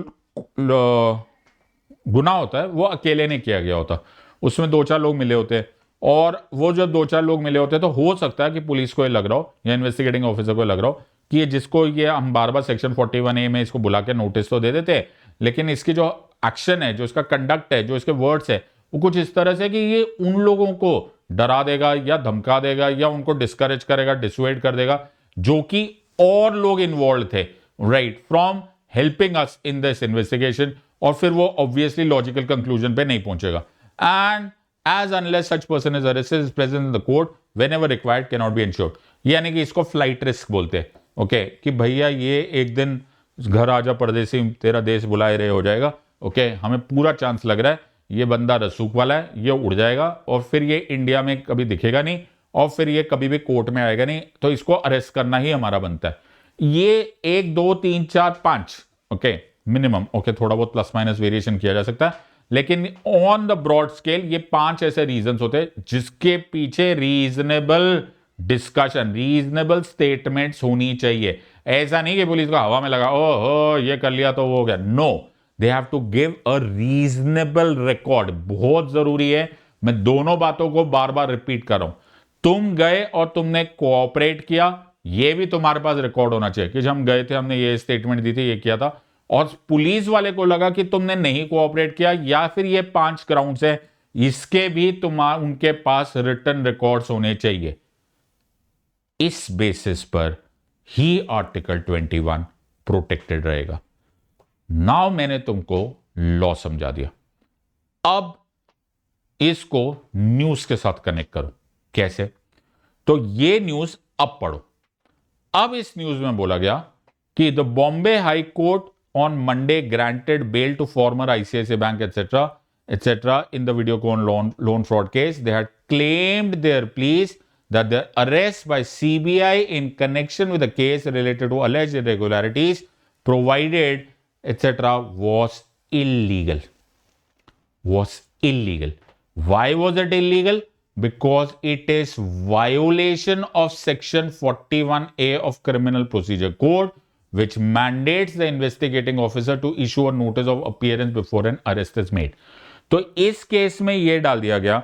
गुनाह होता है वो अकेले नहीं किया गया होता, उसमें दो चार लोग मिले होते हैं, और वो जो दो चार लोग मिले होते हैं तो हो सकता है कि पुलिस को ये लग रहा हो या इन्वेस्टिगेटिंग ऑफिसर को लग रहा हो कि ये जिसको ये हम बार बार सेक्शन 41A में इसको बुला के नोटिस तो दे देते हैं, लेकिन इसकी जो एक्शन है, जो इसका कंडक्ट है, जो इसके वर्ड्स है, वो कुछ इस तरह से कि ये उन लोगों को डरा देगा या धमका देगा या उनको डिस्करेज करेगा, डिसवेड कर देगा जो कि और लोग इन्वॉल्व थे, right, from helping us in this investigation, और फिर वो ऑब्वियसली लॉजिकल कंक्लूजन पे नहीं पहुंचेगा। And as unless such person is arrested is present in the court whenever required cannot be ensured। यानी कि इसको फ्लाइट रिस्क बोलते हैं, ओके, कि भैया ये एक दिन घर आजा परदेसी तेरा देश बुलाए रहे हो जाएगा, ओके, हमें पूरा चांस लग रहा है ये बंदा रसूख वाला है, ये उड़ जाएगा और फिर ये इंडिया में कभी दिखेगा नहीं और फिर ये कभी भी कोर्ट में आएगा नहीं, तो इसको अरेस्ट करना ही हमारा बनता है। ये 1 2 3 4 5 ओके मिनिमम, ओके, थोड़ा बहुत प्लस माइनस वेरिएशन किया जा सकता है, लेकिन ऑन द ब्रॉड स्केल ये 5 ऐसे रीजंस होते हैं जिसके पीछे रीजनेबल डिस्कशन, रीजनेबल स्टेटमेंट्स होनी चाहिए। ऐसा नहीं कि पुलिस को हवा में लगा ओहो ये कर लिया तो वो हो गया, no, they have to give a reasonable record. बहुत जरूरी है, मैं दोनों बातों को बार बार रिपीट कर रहा हूं। तुम गए और तुमने कोऑपरेट किया, ये भी तुम्हारे पास रिकॉर्ड होना चाहिए कि हम गए थे, हमने ये स्टेटमेंट दी थी, ये किया था, और पुलिस वाले को लगा कि तुमने नहीं कोऑपरेट किया या फिर ये 5 ग्राउंड्स है, इसके भी उनके पास रिटन रिकॉर्ड्स होने चाहिए। इस बेसिस पर ही आर्टिकल 21 प्रोटेक्टेड रहेगा। नाउ मैंने तुमको लॉ समझा दिया, अब इसको न्यूज के साथ कनेक्ट करो। कैसे? तो ये न्यूज अब पढ़ो। अब इस न्यूज में बोला गया कि the Bombay high court on Monday granted bail to former ICICI Bank etc. in the Videocon loan fraud case. They had claimed their pleas that their arrest by CBI in connection with the case related to alleged irregularities provided etc. was illegal. Why was it illegal? Because it is violation of section 41A of Criminal Procedure Code, which mandates the investigating officer to issue a notice of appearance before an arrest is made। तो इस case में यह डाल दिया गया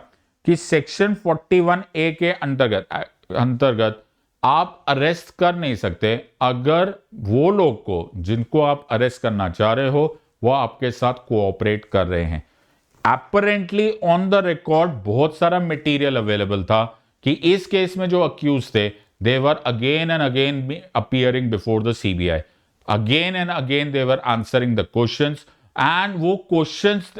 कि section 41A के अंतर्गत आप अरेस्ट कर नहीं सकते अगर वो लोग को जिनको आप अरेस्ट करना चाह रहे हो वो आपके साथ कोऑपरेट कर रहे हैं। अपरेंटली ऑन द रिकॉर्ड बहुत सारा मटेरियल अवेलेबल था कि इस केस में जो अक्यूज थे they were again and again appearing before the CBI, again and again they were answering the questions, and वो questions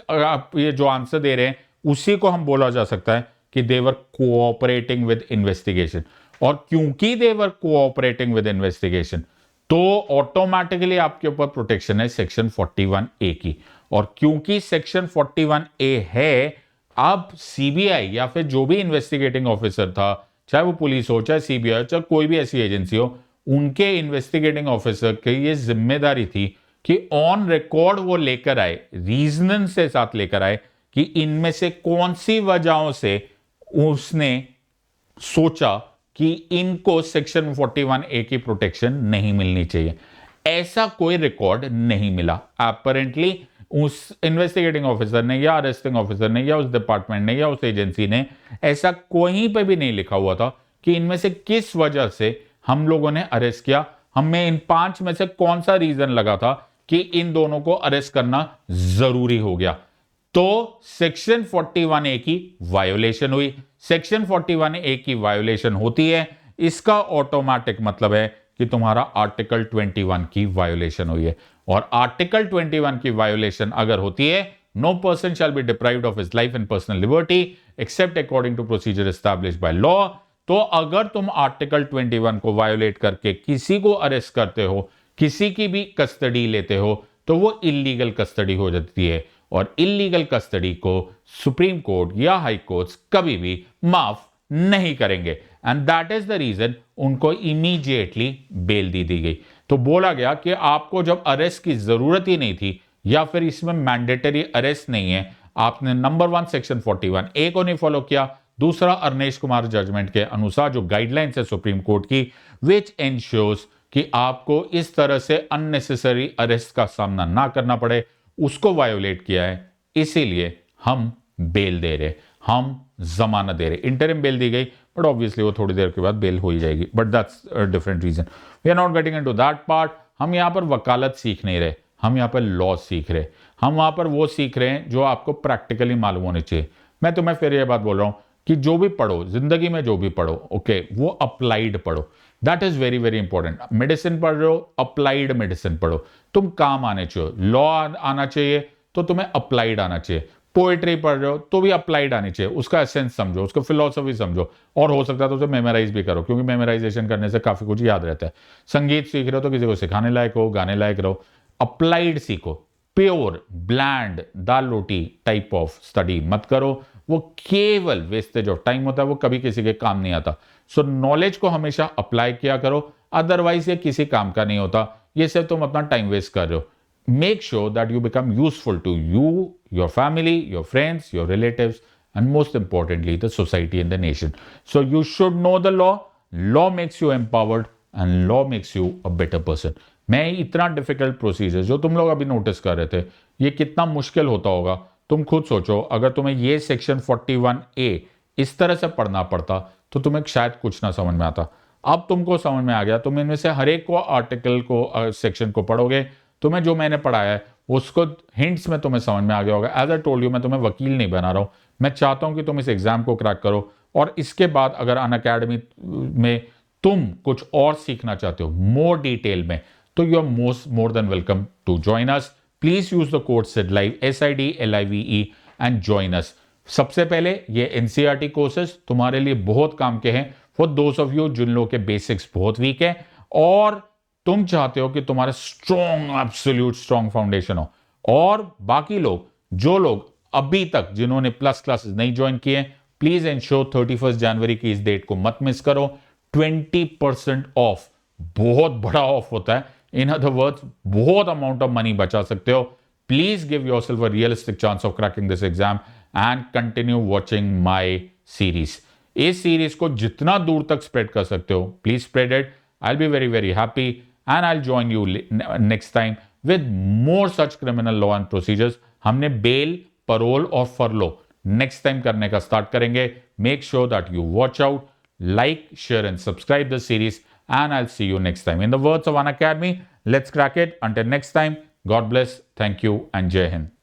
ये जो आंसर दे रहे हैं उसी को हम बोला जा सकता है कि they were cooperating with investigation। और क्योंकि they were cooperating with investigation तो ऑटोमेटिकली आपके ऊपर प्रोटेक्शन है सेक्शन 41A की, और क्योंकि सेक्शन 41A है, अब सीबीआई या फिर जो भी इन्वेस्टिगेटिंग ऑफिसर था, चाहे वो पुलिस हो, चाहे सीबीआई हो, चाहे कोई भी ऐसी एजेंसी हो, उनके इन्वेस्टिगेटिंग ऑफिसर की ये जिम्मेदारी थी कि ऑन रिकॉर्ड वो लेकर आए, रीजन से साथ लेकर आए कि इनमें से कौन सी वजहों से उसने सोचा कि इनको सेक्शन 41A की प्रोटेक्शन नहीं मिलनी चाहिए। ऐसा कोई रिकॉर्ड नहीं मिला। अपरेंटली उस इन्वेस्टिगेटिंग ऑफिसर ने या अरेस्टिंग ऑफिसर ने या उस डिपार्टमेंट ने या उस एजेंसी ने ऐसा कहीं पे भी नहीं लिखा हुआ था कि इनमें से किस वजह से हम लोगों ने अरेस्ट किया, हमें इन 5 में से कौन सा रीजन लगा था कि इन दोनों को अरेस्ट करना जरूरी हो गया। तो सेक्शन 41A की वायोलेशन हुई। सेक्शन 41A की वायोलेशन होती है, इसका ऑटोमेटिक मतलब है कि तुम्हारा आर्टिकल 21 की वायोलेशन हुई है। और आर्टिकल 21 की वायोलेशन अगर होती है, no person shall be deprived of his life and personal liberty except according to procedure established by law. तो अगर तुम आर्टिकल 21 को वायोलेट करके किसी को अरेस्ट करते हो, किसी की भी कस्टडी लेते हो, तो वो इलीगल कस्टडी हो जाती है। और इलीगल कस्टडी को सुप्रीम कोर्ट या हाई कोर्ट्स कभी भी माफ नहीं करेंगे। And that is the reason उनको इमीडिएटली बेल दी गई। तो बोला गया कि आपको जब अरेस्ट की जरूरत ही नहीं थी, या फिर इसमें मैंडेटरी अरेस्ट नहीं है, आपने नंबर 1 सेक्शन 41 ए को नहीं फॉलो किया, दूसरा अरनेश कुमार जजमेंट के अनुसार जो गाइडलाइंस है सुप्रीम कोर्ट की, विच एंश्योर्स कि आपको इस तरह से अननेसेसरी अरेस्ट का सामना ना करना पड़े, उसको वायोलेट किया है। इसीलिए हम बेल दे रहे, हम जमानत दे रहे। इंटरिम बेल दी गई, बट ऑब्वियसली वो थोड़ी देर के बाद बेल हो ही जाएगी, but that's a different reason. We are not getting into that part. हम यहां पर वकालत सीख नहीं रहे, हम यहां पर लॉ सीख रहे। हम वहां पर वो सीख रहे हैं जो आपको प्रैक्टिकली मालूम होने चाहिए। मैं तुम्हें फिर ये बात बोल रहा हूं कि जो भी पढ़ो जिंदगी में, जो भी पढ़ो, ओके, वो अप्लाइड पढ़ो। That is very very important. Medicine पढ़ रहे हो, अप्लाइड मेडिसिन पढ़ो, तुम काम आने चाहिए। लॉ आना चाहिए तो तुम्हें अप्लाइड आना चाहिए। पोएट्री पढ़ रहे हो तो भी अप्लाइड आनी चाहिए, उसका एसेंस समझो, उसको फिलोसफी समझो, और हो सकता है तो उसे मेमोराइज भी करो, क्योंकि मेमोराइजेशन करने से काफी कुछ याद रहता है। संगीत सीख रहे हो तो किसी को सिखाने लायक हो, गाने लायक रहो। अप्लाइड सीखो, प्योर ब्लैंड दाल रोटी टाइप ऑफ स्टडी मत करो, वो केवल वेस्टेज ऑफ टाइम होता है, वो कभी किसी के काम नहीं आता। सो नॉलेज को हमेशा अप्लाई किया करो, अदरवाइज ये किसी काम का नहीं होता, ये सिर्फ तुम अपना टाइम वेस्ट कर रहे हो। Make sure that you become useful to you, your family, your friends, your relatives, and most importantly, the society and the nation. So you should know the law. Law makes you empowered and law makes you a better person. मैं इतना difficult procedure जो तुम लोग अभी notice कर रहे थे, ये कितना मुश्किल होता होगा, तुम खुद सोचो। अगर तुम्हें ये सेक्शन 41A इस तरह से पढ़ना पड़ता तो तुम्हें शायद कुछ ना समझ में आता। अब तुमको समझ में आ गया, तुम इनमें से हर एक को आर्टिकल को सेक्शन को पढ़ोगे, तुम्हें जो मैंने पढ़ाया है उसको हिंट्स में तुम्हें समझ में आ गया होगा। एज आई टोल्ड यू, मैं तुम्हें वकील नहीं बना रहा हूं, मैं चाहता हूं कि तुम इस एग्जाम को क्रैक करो। और इसके बाद अगर अनअकैडमी में तुम कुछ और सीखना चाहते हो मोर डिटेल में, तो you are more than welcome to join us. Please use the code SIDLIVE SIDLIVE and join us. सबसे पहले ये एनसीईआरटी कोर्सेज तुम्हारे लिए बहुत काम के हैं, फॉर दोज ऑफ यू जिन लोगों के बेसिक्स बहुत वीक है और तुम चाहते हो कि तुम्हारा स्ट्रॉन्ग, एब्सोल्यूट स्ट्रॉन्ग फाउंडेशन हो। और बाकी लोग, जो लोग अभी तक जिन्होंने प्लस क्लासेस नहीं ज्वाइन किए, प्लीज एंश्योर 31 जनवरी की इस डेट को मत मिस करो। 20% ऑफ बहुत बड़ा ऑफ होता है। इन अदर वर्ड्स, बहुत अमाउंट ऑफ मनी बचा सकते हो। Please give yourself a realistic chance of cracking this exam and continue watching my series. इस सीरीज को जितना दूर तक स्प्रेड कर सकते हो, please spread it. I will be very very happy and I'll join you next time with more such criminal law and procedures. हमने bell, parole और furlough next time करने का start करेंगे. Make sure that you watch out, like, share and subscribe the series and I'll see you next time. In the words of Unacademy, let's crack it. Until next time, God bless, thank you and Jai Hind.